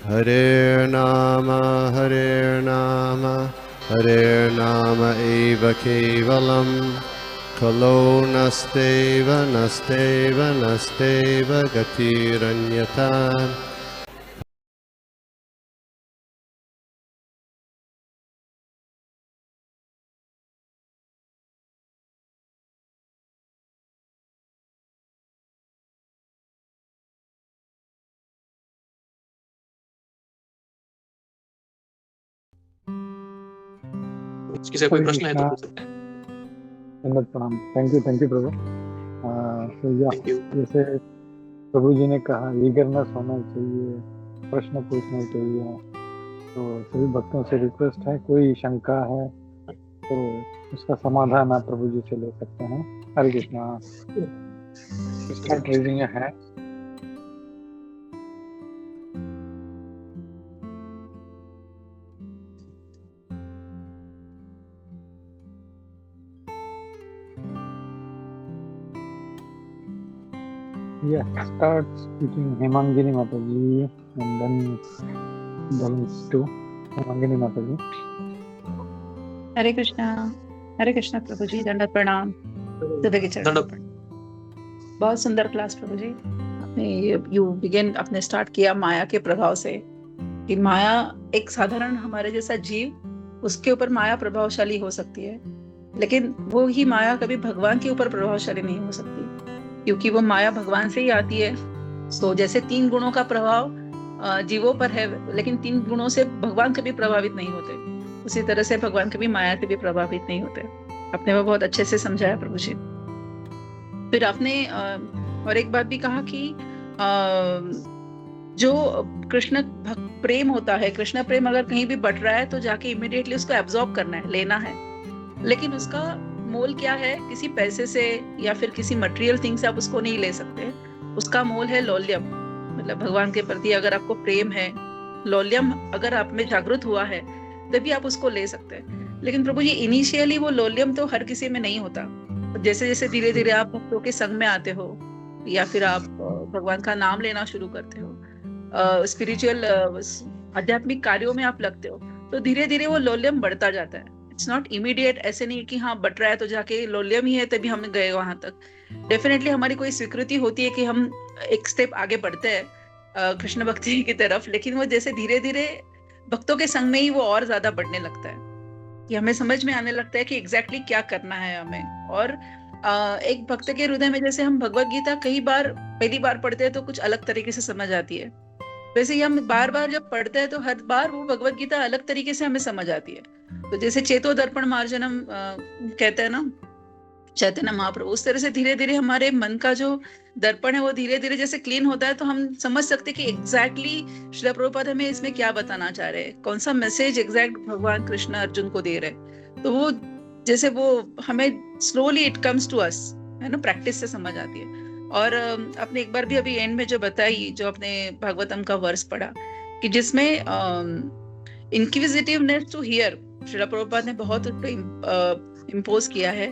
Hare Nama Hare Nama eva kevalam Kalo nasteva nasteva nasteva gatiranyata. किसी का कोई हरे प्रश्न है तो कृष्णा। पूछ सकते हैं। दंडवत प्रणाम। Thank you Prabhu. Thank you. जैसे प्रभु जी ने कहा ईगरनेस होना चाहिए, प्रश्न पूछना चाहिए, तो सभी भक्तों से रिक्वेस्ट है, कोई शंका है तो उसका समाधान आप प्रभु जी से ले सकते हैं। Hare Krishna. Start raising a hand. Yeah, start speaking Hemangini Mataji and then balance to Hemangini Mataji. हरे कृष्णा प्रभु जी। दंडवत प्रणाम। सुबह के चरण। दंडवत। बहुत सुंदर क्लास प्रभु जी। आपने यू बिगिन अपने स्टार्ट किया माया के प्रभाव से, कि माया एक साधारण हमारे जैसा जीव, उसके ऊपर माया प्रभावशाली हो सकती है, लेकिन वो ही माया कभी भगवान के ऊपर प्रभावशाली नहीं हो सकती, क्योंकि वो माया भगवान से ही आती है। सो जैसे 3 गुणों का प्रभाव जीवों पर है, लेकिन 3 गुणों से भगवान कभी प्रभावित नहीं होते, उसी तरह से भगवान कभी माया से भी प्रभावित नहीं होते। आपने वो बहुत अच्छे से समझाया प्रभु जी। फिर आपने और एक बात भी कहा कि जो कृष्ण प्रेम होता है, कृष्ण प्रेम अगर कहीं भी बट रहा है तो जाके इमिडिएटली उसको एब्जॉर्ब करना है, लेना है, लेकिन उसका मोल क्या है? किसी पैसे से या फिर किसी मटेरियल थिंग से आप उसको नहीं ले सकते। उसका मोल है लौल्यम, मतलब भगवान के प्रति अगर आपको प्रेम है, लौल्यम अगर आप में जागृत हुआ है, तभी आप उसको ले सकते हैं। लेकिन प्रभु जी इनिशियली वो लौल्यम तो हर किसी में नहीं होता। जैसे जैसे धीरे धीरे आप भक्तों के संग में आते हो या फिर आप भगवान का नाम लेना शुरू करते हो, स्पिरिचुअल आध्यात्मिक कार्यों में आप लगते हो, तो धीरे धीरे वो लौल्यम बढ़ता जाता है। इट्स नॉट इमीडिएट, ऐसे नहीं कि हाँ बट रहा है तो जाके लौल्यम ही है तभी हम गए वहां तक। डेफिनेटली हमारी कोई स्वीकृति होती है कि हम एक स्टेप आगे बढ़ते हैं कृष्ण भक्ति की तरफ, लेकिन वो जैसे धीरे धीरे भक्तों के संग में ही वो और ज्यादा बढ़ने लगता है, कि हमें समझ में आने लगता है कि एग्जैक्टली क्या करना है हमें। और एक भक्त के हृदय में जैसे हम भगवत गीता कई बार पहली बार पढ़ते हैं तो कुछ अलग तरीके से समझ आती है, वैसे ही हम बार बार जब पढ़ते हैं तो हर बार वो भगवत गीता अलग तरीके से हमें समझ आती है। तो जैसे चेतो दर्पण मार्जनम कहते हैं ना चैतन्य महाप्रभु, उस तरह से धीरे धीरे हमारे मन का जो दर्पण है वो धीरे धीरे जैसे क्लीन होता है, तो हम समझ सकते हैं कि एग्जैक्टली श्रील प्रभुपाद हमें इसमें क्या बताना चाह रहे हैं, कौन सा मैसेज एग्जैक्ट भगवान कृष्ण अर्जुन को दे रहे। तो वो जैसे वो हमें slowly it comes to us, है ना, प्रैक्टिस से समझ आती है। और आपने एक बार भी अभी एंड में जो बताई, जो अपने भागवतम का वर्स पढ़ा, कि जिसमें inquisitiveness to hear Srila Prabhupada ने बहुत इम्पोज किया है,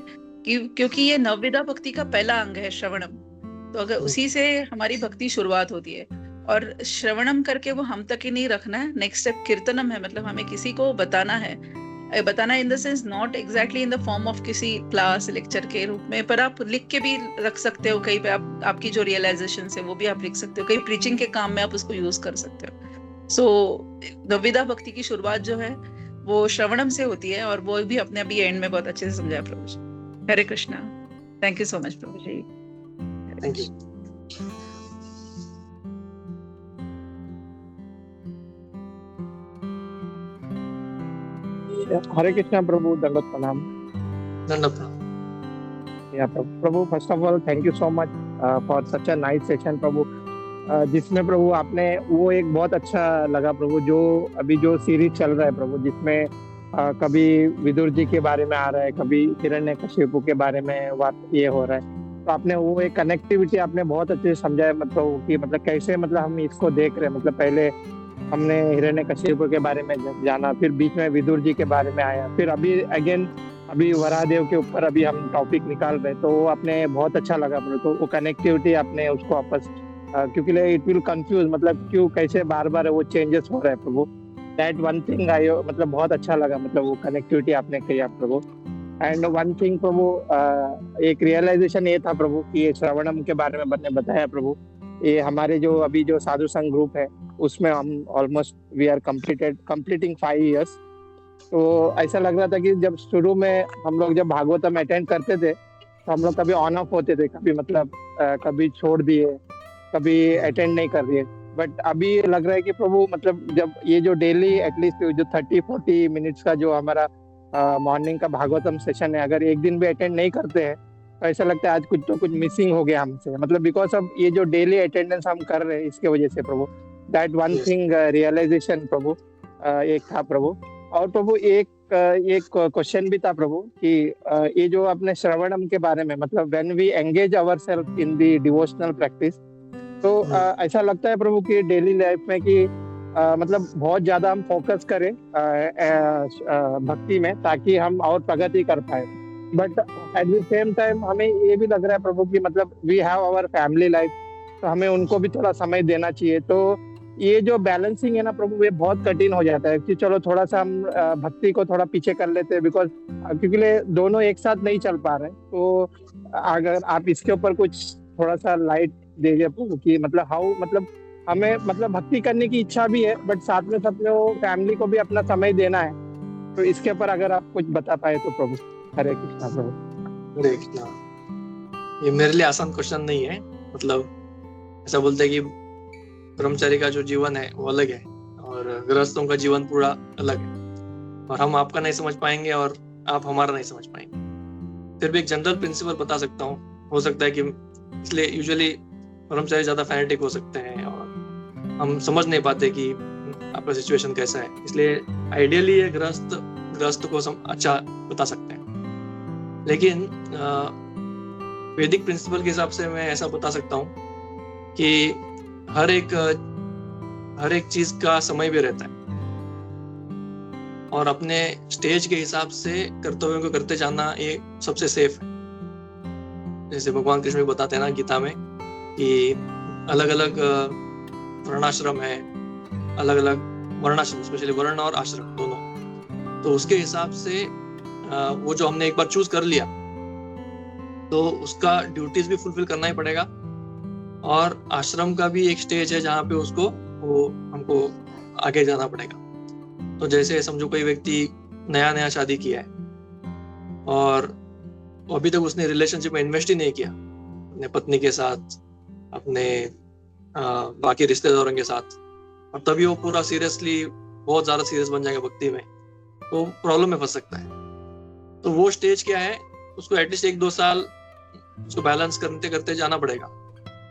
क्योंकि ये नवविधा भक्ति का पहला अंग है श्रवणम। तो अगर उसी से हमारी भक्ति शुरुआत होती है, और श्रवणम करके वो हम तक ही नहीं रखना है, नेक्स्ट स्टेप कीर्तनम है, मतलब हमें किसी को बताना है। बताना in the sense not exactly in the form of किसी क्लास लेक्चर के रूप में, पर आप लिख के भी रख सकते हो, कहीं पे आपकी जो रियलाइजेशन है वो भी आप लिख सकते हो, कहीं प्रीचिंग के काम में आप उसको यूज कर सकते हो। सो नवविधा भक्ति की शुरुआत जो है वो श्रवणम से होती है, और वो भी अपने अभी एंड में बहुत अच्छे से समझाया प्रभु जी। Hare Krishna. Thank you so much प्रभु जी। Thank you. हरे कृष्णा प्रभु। दंडवत प्रणाम। दंडवत प्रणाम। प्रभु first of all thank you so much for such a nice session प्रभु, जिसमें प्रभु आपने वो एक बहुत अच्छा लगा प्रभु, जो अभी जो सीरीज चल रहा है प्रभु, जिसमें कभी विदुर जी के बारे में आ रहा है, कभी हिरण्यकशिपु के बारे में बात ये हो रहा है, तो आपने वो एक कनेक्टिविटी आपने बहुत अच्छे से समझाया, मतलब कि मतलब कैसे मतलब हम इसको देख रहे हैं। मतलब पहले हमने हिरण्यकशिपु के बारे में जाना, फिर बीच में विदुर जी के बारे में आया, फिर अभी अगेन अभी वरादेव के ऊपर अभी हम टॉपिक निकाल रहे, तो वो आपने बहुत अच्छा लगा। तो वो कनेक्टिविटी आपने उसको वापस क्योंकि इट विल कंफ्यूज, मतलब क्यों कैसे बार बार वो चेंजेस हो रहे हैं प्रभु। दैट वन थिंग आई, मतलब बहुत अच्छा लगा, मतलब वो कनेक्टिविटी आपने किया प्रभु। एंड वन थिंग प्रभु, एक रियलाइजेशन ये था प्रभु कि ये श्रवणम के बारे में आपने बताया प्रभु। ये हमारे जो अभी जो साधु संघ ग्रुप है उसमें हम almost we are completing 5 years। तो ऐसा लग रहा था कि जब शुरू में हम लोग जब भागवतम अटेंड करते थे तो हम लोग कभी ऑन ऑफ होते थे, कभी मतलब कभी छोड़ दिए, कभी अटेंड नहीं कर दिए। बट अभी लग रहा है कि प्रभु मतलब जब ये जो डेली एटलीस्ट जो 30-40 मिनट्स का जो हमारा मॉर्निंग का भागवतम सेशन है, अगर एक दिन भी अटेंड नहीं करते हैं तो ऐसा लगता है आज कुछ तो कुछ मिसिंग हो गया हमसे, मतलब बिकॉज ऑफ ये जो डेली अटेंडेंस हम कर रहे हैं इसके वजह से प्रभु। दैट वन थिंग रियलाइजेशन प्रभु एक था प्रभु। और प्रभु एक क्वेश्चन भी था प्रभु कि ये जो अपने श्रवणम के बारे में, मतलब when we engage ourselves in the devotional practice, तो ऐसा लगता है प्रभु कि डेली लाइफ में कि मतलब बहुत ज्यादा हम फोकस करें भक्ति में ताकि हम और प्रगति कर पाए। But at the same time हमें ये भी लग रहा है प्रभु कि मतलब we have our family life, तो हमें उनको भी थोड़ा समय देना चाहिए। तो ये जो बैलेंसिंग है ना प्रभु, ये बहुत कठिन हो जाता है कि चलो थोड़ा सा हम भक्ति को थोड़ा पीछे कर लेते हैं, बिकॉज क्योंकि दोनों एक साथ नहीं चल पा रहे। तो अगर आप इसके ऊपर कुछ थोड़ा सा लाइट दीजिए प्रभु कि मतलब हाउ, मतलब हमें मतलब भक्ति करने की इच्छा भी है बट साथ में वो फैमिली को भी अपना समय देना है। तो इसके ऊपर अगर आप कुछ बता पाए तो प्रभु। हरे कृष्णा प्रभु। हरे कृष्णा। ये मेरे लिए आसान क्वेश्चन नहीं है, मतलब ऐसा बोलते हैं कि ब्रह्मचारी का जो जीवन है वो अलग है और गृहस्थों का जीवन पूरा अलग है, और हम आपका नहीं समझ पाएंगे और आप हमारा नहीं समझ पाएंगे। फिर भी एक जनरल प्रिंसिपल बता सकता हूँ, हो सकता है कि इसलिए यूजुअली ब्रह्मचारी ज्यादा फैनेटिक हो सकते हैं और हम समझ नहीं पाते कि आपका सिचुएशन कैसा है, इसलिए आइडियली ये गृहस्थ को अच्छा बता सकते हैं। लेकिन वैदिक प्रिंसिपल के हिसाब से मैं ऐसा बता सकता हूँ कि हर एक चीज का समय भी रहता है और अपने स्टेज के हिसाब से कर्तव्यों को करते जाना ये सबसे सेफ है। जैसे भगवान कृष्ण भी बताते हैं ना गीता में कि अलग अलग वर्णाश्रम है, अलग अलग वर्णाश्रम, स्पेशली वर्ण और आश्रम दोनों, तो उसके हिसाब से वो जो हमने एक बार चूज कर लिया तो उसका ड्यूटीज भी फुलफिल करना ही पड़ेगा। और आश्रम का भी एक स्टेज है जहाँ पे हमको आगे जाना पड़ेगा। तो जैसे समझो कोई व्यक्ति नया शादी किया है और अभी तक उसने रिलेशनशिप में इन्वेस्ट ही नहीं किया अपने पत्नी के साथ, अपने बाकी रिश्तेदारों के साथ, और तभी वो पूरा सीरियसली बहुत ज्यादा सीरियस बन जाएगा भक्ति में, तो प्रॉब्लम में फंस सकता है। तो वो स्टेज क्या है, उसको एटलीस्ट 1-2 साल उसको बैलेंस करते जाना पड़ेगा।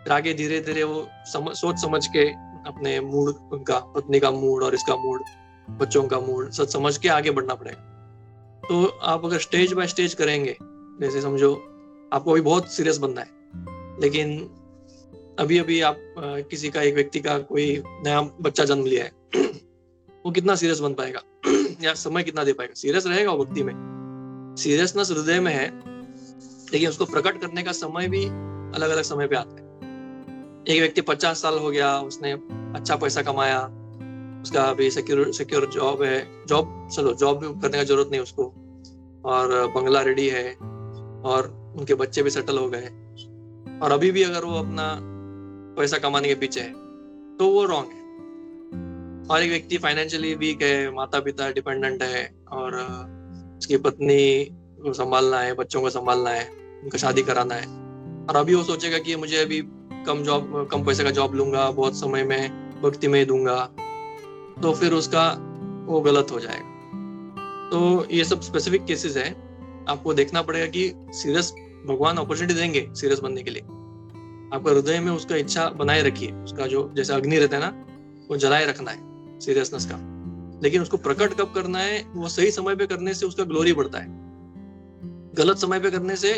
फिर आगे धीरे धीरे वो सोच समझ के अपने मूड, उनका पत्नी का मूड और इसका मूड, बच्चों का मूड सब समझ के आगे बढ़ना पड़ेगा। तो आप अगर स्टेज बाय स्टेज करेंगे, जैसे समझो आपको अभी बहुत सीरियस बनना है, लेकिन अभी आप किसी का, एक व्यक्ति का कोई नया बच्चा जन्म लिया है वो कितना सीरियस बन पाएगा या समय कितना दे पाएगा? सीरियस रहेगा वो भक्ति में, सीरियसनेस हृदय में है, लेकिन उसको प्रकट करने का समय भी अलग अलग समय पे आता है। एक व्यक्ति 50 साल हो गया, उसने अच्छा पैसा कमाया, उसका अभी सिक्योर जॉब है, जॉब भी करने का जरूरत नहीं उसको, और बंगला रेडी है और उनके बच्चे भी सेटल हो गए, और अभी भी अगर वो अपना पैसा कमाने के पीछे है तो वो रॉन्ग है। और एक व्यक्ति फाइनेंशियली वीक है, माता पिता डिपेंडेंट है और उसकी पत्नी को संभालना है, बच्चों को संभालना है, उनका शादी कराना है, और अभी वो सोचेगा कि मुझे अभी कम पैसे का जॉब लूंगा, बहुत समय में भक्ति में दूंगा, तो फिर उसका वो गलत हो जाएगा। तो ये सब स्पेसिफिक केसेस है, आपको देखना पड़ेगा कि सीरियस भगवान अपॉर्चुनिटी देंगे सीरियस बनने के लिए। आपका हृदय में उसका इच्छा बनाए रखिए, उसका जो जैसे अग्नि रहता है ना, वो जलाए रखना है सीरियसनेस का, लेकिन उसको प्रकट कब करना है, वो सही समय पे करने से उसका ग्लोरी बढ़ता है। गलत समय पे करने से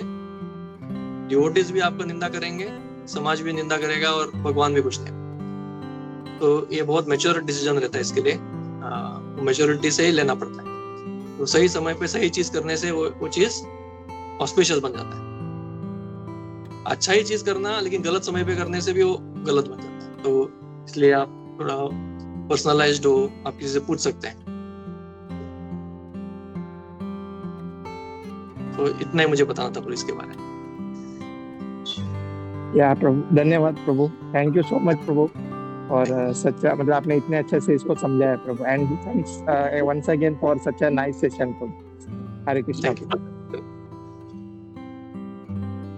डिवोटीज भी आपका निंदा करेंगे, समाज भी निंदा करेगा और भगवान भी कुछ नहीं। तो ये बहुत मैच्योर डिसीजन रहता है, इसके लिए मैच्योरिटी से ही लेना पड़ता है। तो सही समय पे सही चीज करने से वो चीज ऑस्पिशियस बन जाता है। अच्छा ही चीज करना लेकिन गलत समय पे करने से भी वो गलत बन जाता है। तो इसलिए आप थोड़ा पर्सनलाइज्ड हो, आप किसी से पूछ सकते हैं। तो इतना ही मुझे बताना था प्रभु इसके बारे में। या प्रभु, धन्यवाद प्रभु, थैंक यू सो मच प्रभु। और सच्चा मतलब आपने इतने अच्छे से इसको समझाया प्रभु। And thanks once again for such a nice session प्रभु। हरे कृष्णा। Thank you.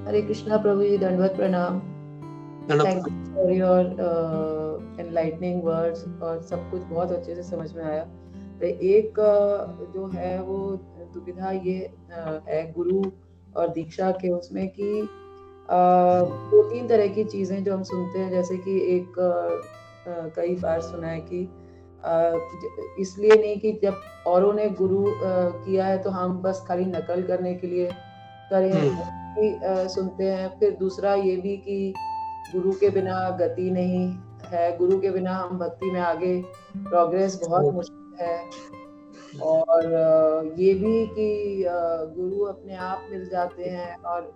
हरे कृष्णा प्रभु जी, दंडवत प्रणाम। Thank you for your enlightening words, और सब कुछ बहुत अच्छे से समझ में आया। तो एक जो है वो दुविधा ये है गुरु और दीक्षा के उसमें कि 2-3 तरह की चीजें जो हम सुनते हैं, जैसे कि एक कई बार सुना है कि इसलिए नहीं कि जब औरों ने गुरु किया है तो हम बस खाली नकल करने के लिए करें, सुनते हैं। फिर दूसरा ये भी कि गुरु के बिना गति नहीं है, गुरु के बिना हम भक्ति में आगे प्रोग्रेस बहुत मुश्किल है। और ये भी कि गुरु अपने आप मिल जाते हैं। और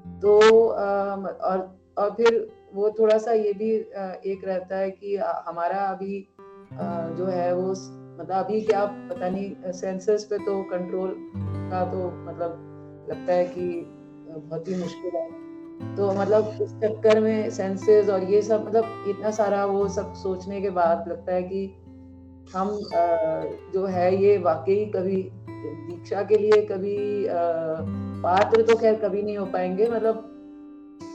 तो और फिर वो थोड़ा सा ये भी एक रहता है कि हमारा अभी जो है वो मतलब अभी क्या पता नहीं, सेंसस पे तो कंट्रोल का तो मतलब लगता है कि बहुत ही मुश्किल है। तो मतलब इस चक्कर में सेंसेस और ये सब मतलब इतना सारा वो सब सोचने के बाद लगता है कि हम जो है ये वाकई कभी दीक्षा के लिए कभी पात्र तो खैर कभी नहीं हो पाएंगे। मतलब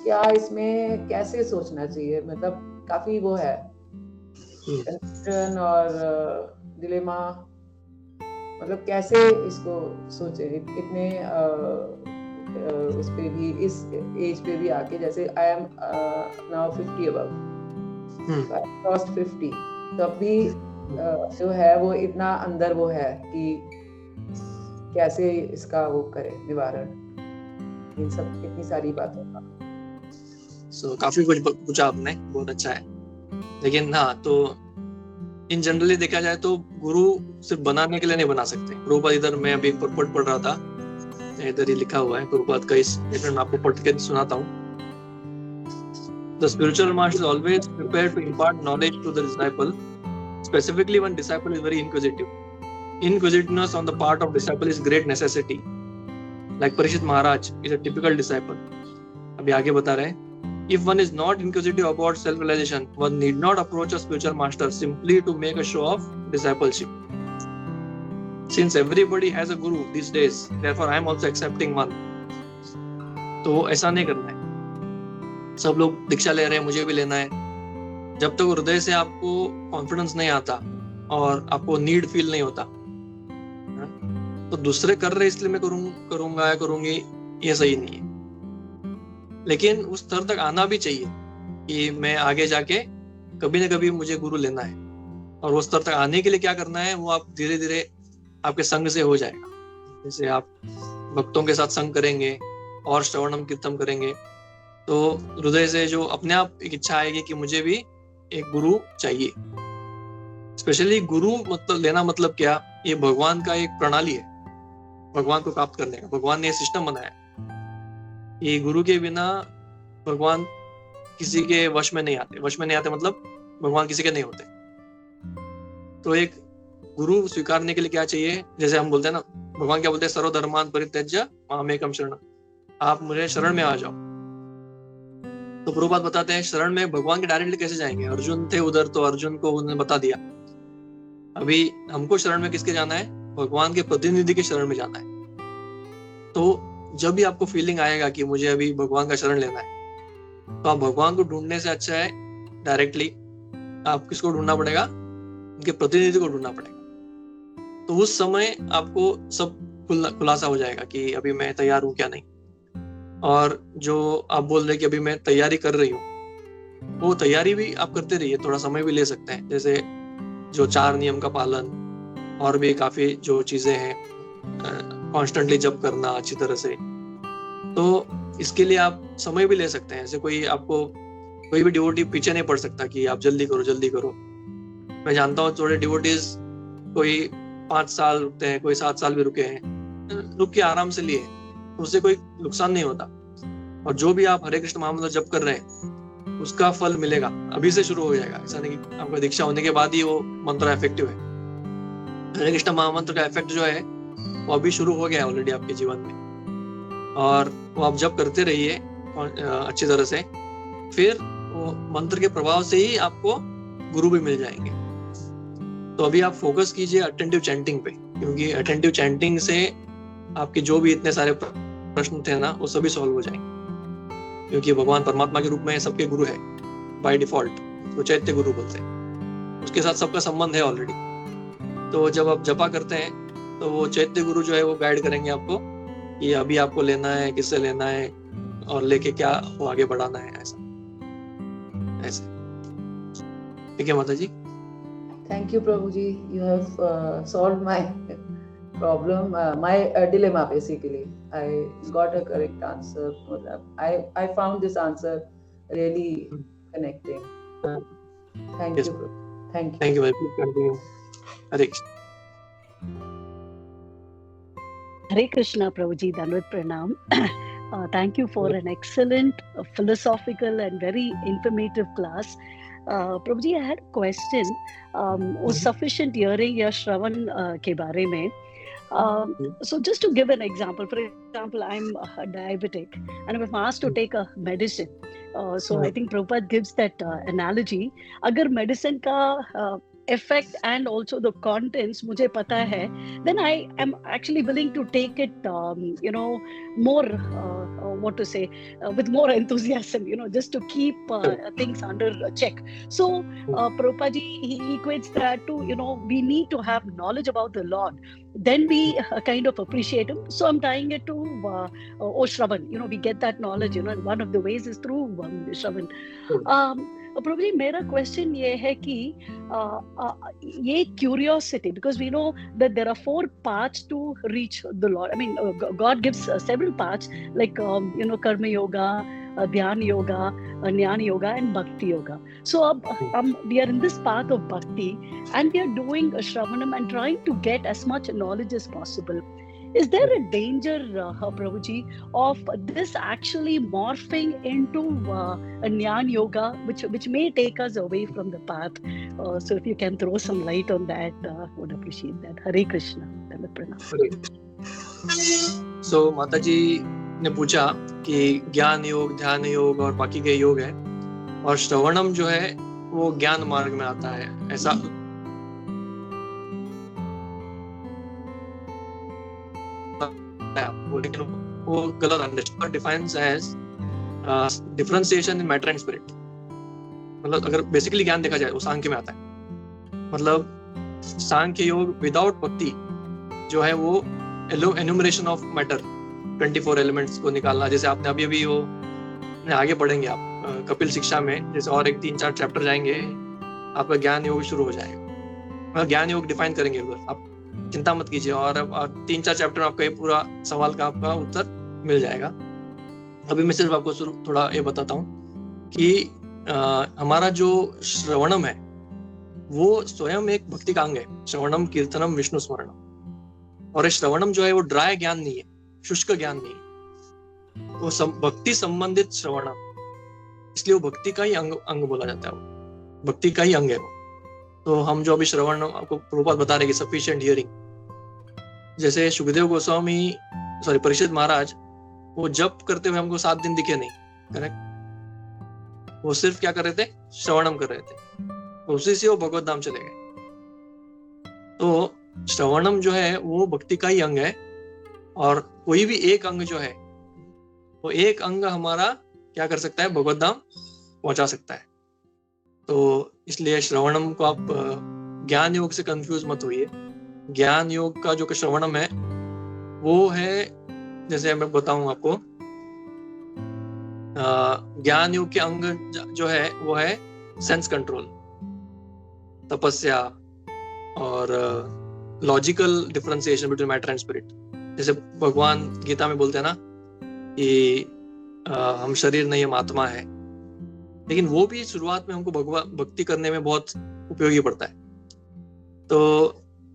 क्या इसमें कैसे सोचना चाहिए, मतलब काफी वो है कंफ्यूजन और डिलेमा, मतलब कैसे इसको सोचे इतने उस पे भी, इस एज पे भी आके, जैसे I am now 50 above, cross 50, तब भी जो है वो इतना अंदर वो है कि कैसे इसका वो करे निवारण, इन सब इतनी सारी बातों का। काफी कुछ पूछा आपने, बहुत अच्छा है। लेकिन हाँ, तो इन जनरली देखा जाए तो गुरु सिर्फ बनाने के लिए नहीं बना सकते। प्रभुपाद, इधर मैं अभी एक पढ़ रहा था, इधर ही लिखा हुआ है प्रभुपाद का, इस मैं आपको पढ़ के सुनाता हूँ। The spiritual master is always prepared to impart knowledge to the disciple, specifically when disciple is very inquisitive. Inquisitiveness on the part of disciple is great necessity. Like Parishit Maharaj is a typical disciple. अभी आगे बता रहे हैं, if one is not inquisitive about self-realization, one need not approach a spiritual master simply to make a show of discipleship. Since everybody has a guru these days, therefore I am also accepting one. तो ऐसा नहीं करना है। सब लोग दीक्षा ले रहे हैं, मुझे भी लेना है। जब तक हृदय से आपको कॉन्फिडेंस नहीं आता और आपको नीड फील नहीं होता, तो दूसरे कर रहे इसलिए मैं करूंगा या करूंगी, ये सही नहीं है। लेकिन उस स्तर तक आना भी चाहिए कि मैं आगे जाके कभी ना कभी मुझे गुरु लेना है। और वो स्तर तक आने के लिए क्या करना है, वो आप धीरे धीरे आपके संग से हो जाएगा। जैसे आप भक्तों के साथ संग करेंगे और श्रवणम कीर्तन करेंगे, तो हृदय से जो अपने आप एक इच्छा आएगी कि मुझे भी एक गुरु चाहिए। स्पेशली गुरु मतलब लेना मतलब क्या, ये भगवान का एक प्रणाली है भगवान को प्राप्त करने का। भगवान ने ये सिस्टम बनाया, ये गुरु के बिना भगवान किसी के वश में नहीं आते। वश में नहीं आते मतलब भगवान किसी के नहीं होते। तो एक गुरु स्वीकारने के लिए क्या चाहिए, जैसे हम बोलते हैं ना, भगवान क्या बोलते हैं, सर्वधर्मान परित्यज्य मामेकम शरणं, आप मुझे शरण में आ जाओ। तो प्रभुपाद बताते हैं शरण में भगवान के डायरेक्टली कैसे जाएंगे। अर्जुन थे उधर, तो अर्जुन को उन्होंने बता दिया। अभी हमको शरण में किसके जाना है, भगवान के प्रतिनिधि के शरण में जाना है। तो जब भी आपको फीलिंग आएगा कि मुझे अभी भगवान का शरण लेना है, तो आप भगवान को ढूंढने से अच्छा है डायरेक्टली आप किसको ढूंढना पड़ेगा, उनके प्रतिनिधि को ढूंढना पड़ेगा। तो उस समय आपको सब खुलासा हो जाएगा कि अभी मैं तैयार हूं क्या नहीं। और जो आप बोल रहे कि अभी मैं तैयारी कर रही हूँ, वो तैयारी भी आप करते रहिए, थोड़ा समय भी ले सकते हैं। जैसे जो 4 नियम का पालन और भी काफी जो चीजें हैं, कॉन्स्टेंटली जप करना अच्छी तरह से, तो इसके लिए आप समय भी ले सकते हैं। जैसे कोई भी डिवोटी पीछे नहीं पड़ सकता कि आप जल्दी करो। मैं जानता हूँ थोड़े डिवोटीज कोई 5 साल रुकते हैं, कोई 7 साल भी रुके हैं, रुक के आराम से लिए, उससे कोई नुकसान नहीं होता। और जो भी आप हरे कृष्ण महामंत्र जप कर रहे हैं, उसका फल मिलेगा, अभी से शुरू हो जाएगा। ऐसा नहीं कि आपको दीक्षा होने के बाद ही वो मंत्र इफेक्टिव है। हरे कृष्ण महामंत्र का इफेक्ट जो है वो अभी शुरू हो गया है ऑलरेडी आपके जीवन में, और वो आप जब करते रहिए अच्छी तरह से, फिर वो मंत्र के प्रभाव से ही आपको गुरु भी मिल जाएंगे। तो अभी आप फोकस कीजिए अटेंटिव चैंटिंग पे, क्योंकि अटेंटिव चैंटिंग से आपके जो भी इतने सारे प्रश्न थे ना वो सभी सॉल्व हो जाएंगे, क्योंकि भगवान परमात्मा के रूप में सबके गुरु है बाय डिफॉल्ट, तो चैत्य गुरु बोलते हैं, उसके साथ सबका संबंध है ऑलरेडी। तो जब आप जपा करते हैं तो वो चैत्य गुरु जो है वो गाइड करेंगे आपको कि अभी आपको लेना है, किससे लेना है, और लेके क्या वो आगे बढ़ाना है, ऐसे। ठीक है माता जी। Thank you, Prabhuji. You have solved my problem, my dilemma. Basically, I got a correct answer. I found this answer really connecting. Thank Yes. you. Thank you. Thank you. Please continue. Hare Krishna. Hare Krishna, Prabhuji, Dandavat Pranam. Thank you for an excellent, philosophical and very informative class. Prabhuji, I had a question. Was sufficient hearing या श्रवण के बारे में. So just to give an example, for example, I'm a diabetic and I'm asked to take a medicine. So I think Prabhupada gives that analogy. अगर medicine का effect and also the contents मुझे पता है, then I am actually willing to take it, more, what to say, with more enthusiasm, just to keep things under check. So Prabhupada ji, he equates that to, we need to have knowledge about the Lord. Then we kind of appreciate him. So I'm tying it to Shravan. We get that knowledge, and one of the ways is through Shravan. प्रभु जी, मेरा question ये है कि ये curiosity, because we know that there are 4 paths to reach the Lord. I mean, God gives several paths, like कर्म योगा, ध्यान योगा, ज्ञान yoga and bhakti yoga. So we are in this path of bhakti and we are doing shravanam and trying to get as much knowledge as possible. Is there a danger, Prabhuji, of this actually morphing into a Jnana Yoga, which may take us away from the path? So if you can throw some light on that, would appreciate that. Hare Krishna. So माता जी ने पूछा कि ज्ञान योग, ध्यान योग और बाकी के योग है, और श्रवणम जो है वो ज्ञान मार्ग में आता है, ऐसा लेकिन वो गलत understand defines as differentiation in matter and spirit. मतलब अगर बेसिकली ज्ञान देखा जाए वो सांख्य में आता है। मतलब सांख्य योग विदाउट भक्ति जो है वो एन्यूमरेशन ऑफ मैटर, 24 एलिमेंट्स को निकालना, जैसे आपने अभी वो आगे पढ़ेंगे आप कपिल शिक्षा में, जैसे और 3-4 चैप्टर जाएंगे आपका ज्ञान योग शुरू हो जाएगा। ज्ञान योग डिफाइन करेंगे उधर, आप चिंता मत कीजिए, और 3-4 चैप्टर में आपका ये पूरा सवाल का आपका उत्तर मिल जाएगा। अभी मैं सिर्फ आपको थोड़ा ये बताता हूँ कि हमारा जो श्रवणम है वो स्वयं एक भक्ति का अंग है। श्रवणम कीर्तनम विष्णु स्मरणम। और ये श्रवणम जो है वो ड्राई ज्ञान नहीं है, शुष्क ज्ञान नहीं है, वो भक्ति संबंधित श्रवणम, इसलिए वो भक्ति का ही अंग बोला जाता है, वो भक्ति का ही अंग है वो। तो हम जो अभी श्रवण आपको प्रभुपाद बता रहे कि सफिशिएंट हियरिंग, जैसे सुखदेव गोस्वामी परीक्षित महाराज वो जप करते हुए हमको 7 दिन दिखे नहीं, करेक्ट? वो सिर्फ क्या कर रहे थे? श्रवणम कर रहे थे, तो उसी से वो भगवत धाम चले गए। तो श्रवणम जो है वो भक्ति का ही अंग है, और कोई भी एक अंग जो है वो एक अंग हमारा क्या कर सकता है? भगवत धाम पहुंचा सकता है। तो इसलिए श्रवणम को आप ज्ञान योग से कंफ्यूज मत होइए। ज्ञान योग का जो श्रवणम है वो है, जैसे मैं बताऊं आपको, ज्ञान योग के अंग जो है वो है सेंस कंट्रोल, तपस्या और logical differentiation between matter and spirit. जैसे भगवान गीता में बोलते हैं ना कि हम शरीर नहीं, हम आत्मा है, लेकिन वो भी शुरुआत में हमको भक्ति करने में बहुत उपयोगी पड़ता है। तो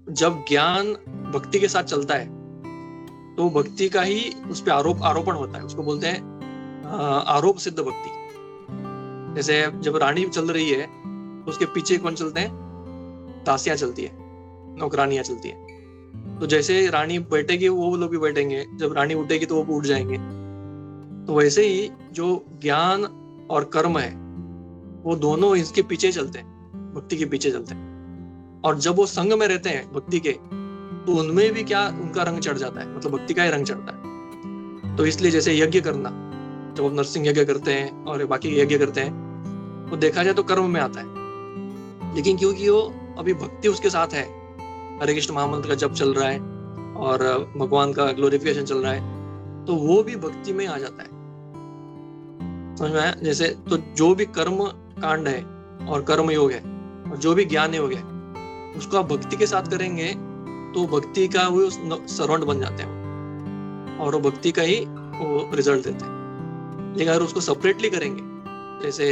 जब ज्ञान भक्ति के साथ चलता है तो भक्ति का ही उस पर आरोपण होता है, उसको बोलते हैं आरोप सिद्ध भक्ति। जैसे जब रानी चल रही है तो उसके पीछे कौन चलते हैं? दासियां चलती है, नौकरानियां चलती है। तो जैसे रानी बैठेगी वो लोग भी बैठेंगे, जब रानी उठेगी तो वो उठ जाएंगे। तो वैसे ही जो ज्ञान और कर्म है वो दोनों इसके पीछे चलते हैं, भक्ति के पीछे चलते हैं। और जब वो संग में रहते हैं भक्ति के, तो उनमें भी क्या उनका रंग चढ़ जाता है, मतलब भक्ति का ही रंग चढ़ता है। तो इसलिए जैसे यज्ञ करना, जब आप नरसिंह यज्ञ करते हैं और बाकी यज्ञ करते हैं, तो देखा जाए तो कर्म में आता है, लेकिन क्योंकि वो अभी भक्ति उसके साथ है, हरे कृष्ण महामंत्र का जप चल रहा है और भगवान का ग्लोरिफिकेशन चल रहा है, तो वो भी भक्ति में आ जाता है। समझ में आया? जैसे तो जो भी कर्म कांड है और कर्म योग है और जो भी ज्ञान योग है, उसको आप भक्ति के साथ करेंगे तो भक्ति का वो सर्वेंट बन जाते हैं और वो भक्ति का ही वो रिजल्ट देते हैं। लेकिन अगर उसको सेपरेटली करेंगे, जैसे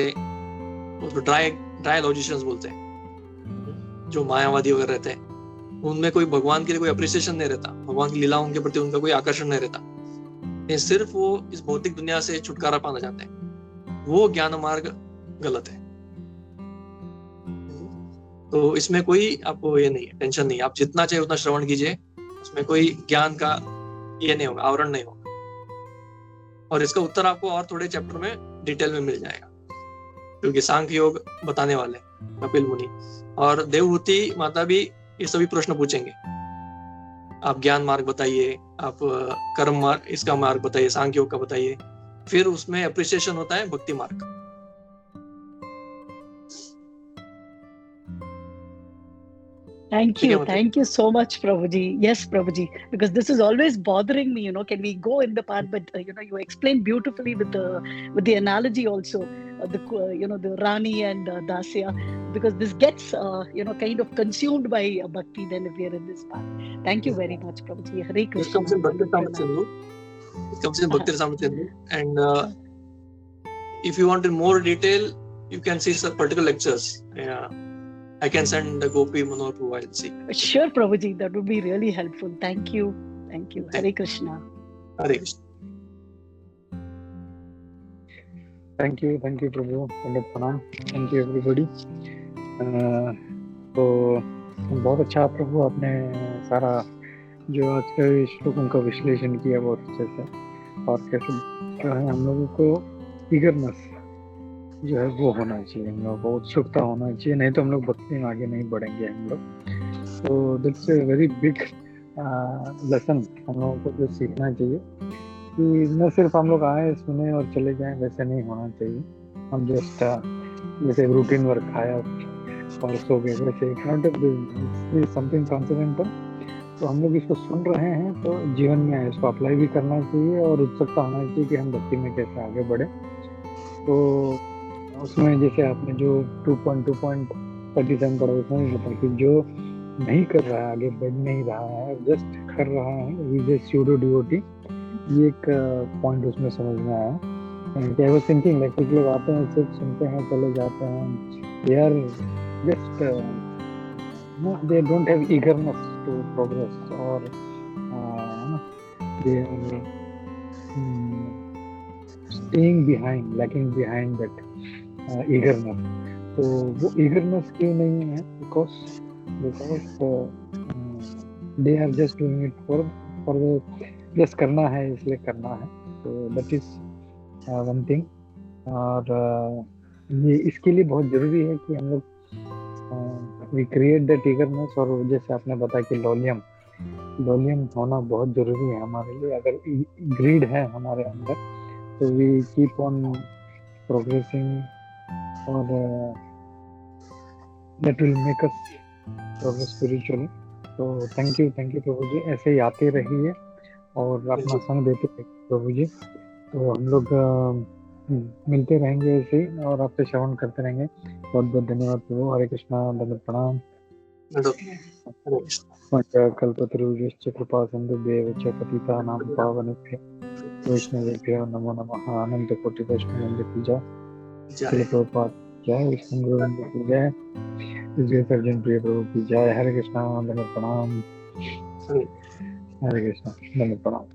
उसको ड्राई लॉजिशियंस बोलते हैं, जो मायावादी वगैरह रहते हैं, उनमें कोई भगवान के लिए कोई अप्रिसिएशन नहीं रहता, भगवान की लीलाओं के प्रति उनका कोई आकर्षण नहीं रहता, ये सिर्फ वो इस भौतिक दुनिया से छुटकारा पाना चाहते हैं। वो ज्ञान मार्ग गलत है। तो इसमें कोई आपको ये नहीं है, टेंशन नहीं, आप जितना चाहे उतना श्रवण कीजिए, उसमें कोई ज्ञान का ये नहीं होगा, आवरण नहीं होगा। और इसका उत्तर आपको और थोड़े चैप्टर में डिटेल में मिल जाएगा, क्योंकि सांख्य योग बताने वाले कपिल मुनि और देवहूति माता भी ये सभी प्रश्न पूछेंगे। आप ज्ञान मार्ग बताइए, आप कर्म मार्ग, इसका मार्ग बताइए, सांख्य योग का बताइए, फिर उसमें अप्रिसिएशन होता है भक्ति मार्ग। Thank you so much, Prabhuji. Yes, Prabhuji, because this is always bothering me. Can we go in the part? But you explained beautifully with the analogy also, the Rani and Dasya, because this gets kind of consumed by bhakti. Then if we are in this part, thank you very much, Prabhuji. Hare Krishna. This comes in Bhakti Rasamrita Sindhu. It comes in Bhakti Rasamrita Sindhu, and if you want in more detail, you can see some particular lectures. Yeah. I can send Gopi Manor to while see. Sure, Prabhuji, that would be really helpful. Thank you. Hare Krishna. Hare Krishna. Thank you, Prabhu. प्रणाम. Thank you, everybody. तो बहुत अच्छा प्रभु, आपने सारा जो आज के श्लोकों का विश्लेषण किया बहुत अच्छे से, और कैसे जो है हम लोगों को ईगरनेस जो है वो होना चाहिए, हम लोग को उत्सुकता होना चाहिए, नहीं तो हम लोग भक्ति में आगे नहीं बढ़ेंगे हम लोग। तो that's a very big lesson हम लोगों को जो सीखना चाहिए कि न सिर्फ हम लोग आए सुने और चले जाएं, वैसे नहीं होना चाहिए। हम जस्ट जैसे रूटीन वर्क आया और सो गए, वैसे समथिंग कॉन्सिडेंटल। तो हम लोग इसको सुन रहे हैं तो जीवन में इसको अप्लाई भी करना चाहिए और उत्सुकता होना चाहिए कि हम भक्ति में कैसे आगे बढ़े। तो उसमें जैसे आपने जो 2.2.37 पढ़ा, उसमें बता कि जो नहीं कर रहा है, आगे बढ़ नहीं रहा है, जस्ट कर रहा है, स्यूडो डिवोटी, ये एक पॉइंट उसमें समझ में आया। आई वाज थिंकिंग लाइक कुछ लोग आते हैं, सिर्फ सुनते हैं, चले जाते हैं, they are just they don't have eagerness to progress, और they are staying behind, lacking behind that eagerness. तो वो eagerness क्यों नहीं है? Because they are just doing it for the just करना है, इसलिए करना है। तो that is one thing। और ये इसके लिए बहुत जरूरी है कि हम लोग we create that eagerness। और जैसे आपने बताया कि लॉलियम होना बहुत जरूरी है हमारे लिए। अगर ग्रीड है हमारे अंदर तो we keep on progressing, और that will make us progress spiritually। तो thank you प्रभु जी, ऐसे ही आते रहिए और अपना संग देते रहिए प्रभु जी। तो हम लोग मिलते रहेंगे ऐसे ही और आपसे श्रवण करते रहेंगे। बहुत बहुत धन्यवाद प्रभु। हरे कृष्णा, दंडवत प्रणाम। कल्पतरुश्च कृपा सिन्धुभ्येव च पतितानां पावनेभ्यो वैष्णवेभ्यो नमो नमः। अनंत कोटि वैष्णव की जय। प्रभुपाद जय। विष्णु गोविंद की जय। विजय सर्जन प्रिय प्रभु की जय। हरे कृष्णा, दंडवत प्रणाम। हरे कृष्णा, दंडवत प्रणाम।